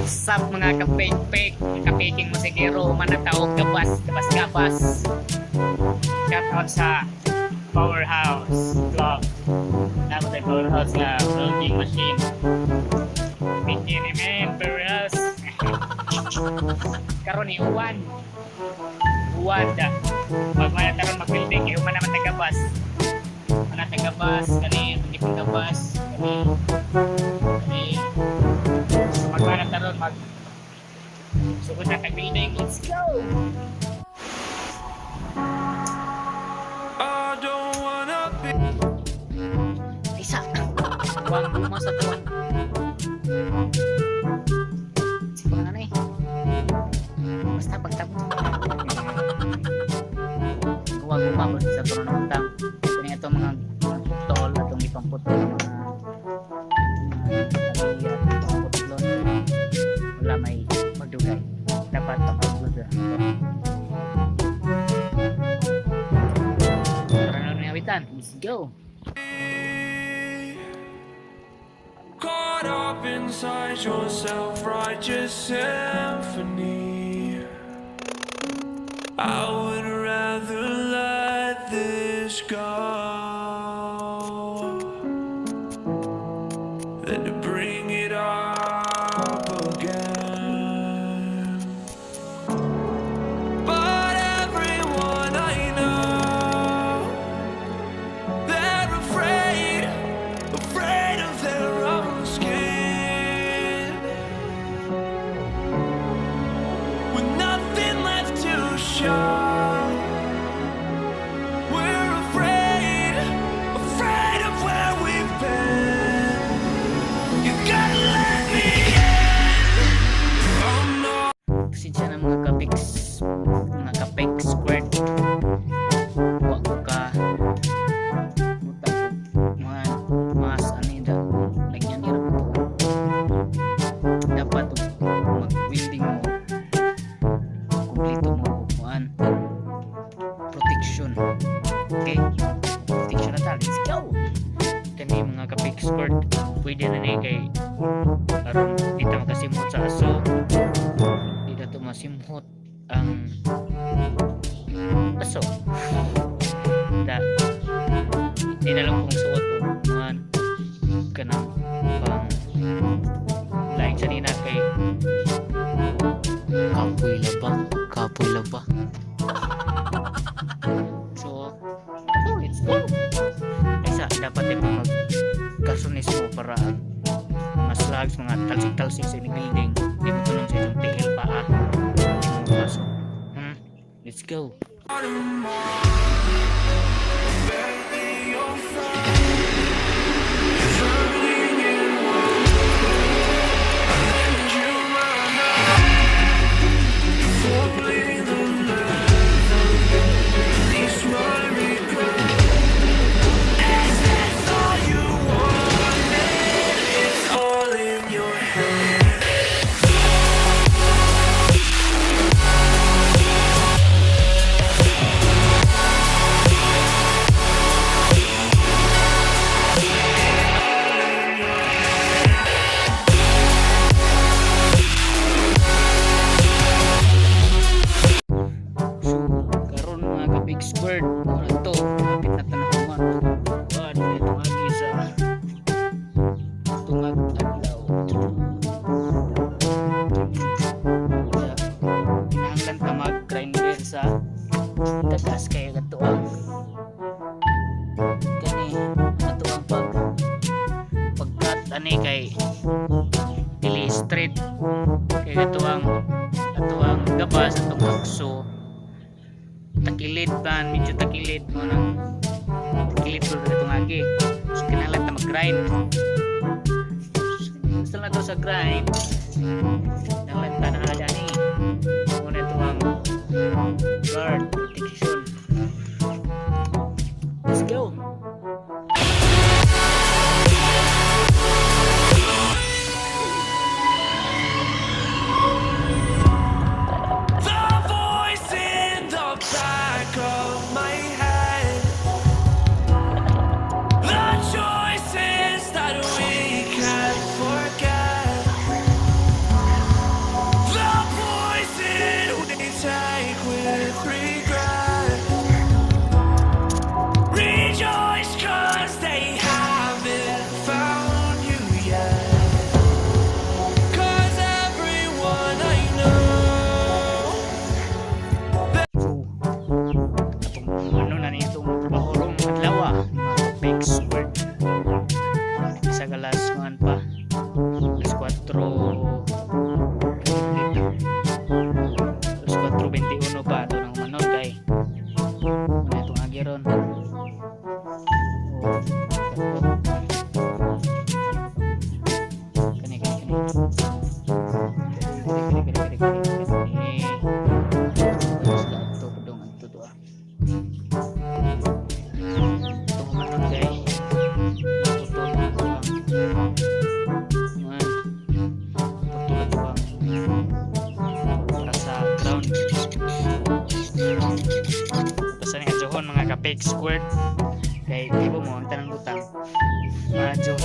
Sup mga kapek-pek, kapeking musikero, manataog gabas. Shout out sa Powerhouse Vlog. Dapat ay Powerhouse nga vlogging machine. Pinky ni men, Powerhouse. Karon ni Uwan da. Pag manataron mag-building, yung naman tagabas. Manatagabas, kani, hindi pong gabas, kani. Magmanataron sugod na kag-building. Let's go! Isa! Huwag mo sa tuwan. Siguro na eh. Basta pagtapos. Huwag umabot sa tuwan ng utang. Kaya ito mga putol, itong ipamputol ng mga putlon. Wala may magdugay. Dapat pang-upload na. Para na nawitan. Let's go! Caught up inside your self-righteous symphony. I would rather let this go than to bring it up again. But everyone I know, they're afraid of their own skin, with nothing left to show. We're afraid of where we've been. You gotta let me in. I'm not. Pasensya na mga kapek squared. Huwag ka utang mga mas anida lagyan hirap ito. Dapat mag-welding mo kumplito mo kuan protection. Okay, protection na tayo. Let's go! Kani mga kapek squared, pwede na ni kay aron di ta makasimhot sa aso, di na to masimhot ang aso. Di na lang kung suot o mga kanang pang laing sa nina kay kapoy laba. So let's go! Isa dapat din magkasunis mo para mga slugs, mga talsik-talsik sa building di mo tunong sa isang TL paa, di mo pasok. Let's go! Big squared mo na ito, kapit na tanahaman. Ano na itong agi sa tungag adlaw. Pinahanglan ka mag-grinder sa tagas kaya katuang kani katuang pagkat ani kay dili straight kaya katuang gabas atong akso takilid ba, medyo takilid mo nang takilid ko na itong agi. So kinalang na mag-grind. Gusto na ito sa grind. Kinalang na nga ni muna ito ang guard protection. Let's go! fake squirt kay tipo mo ang tanang butang medyo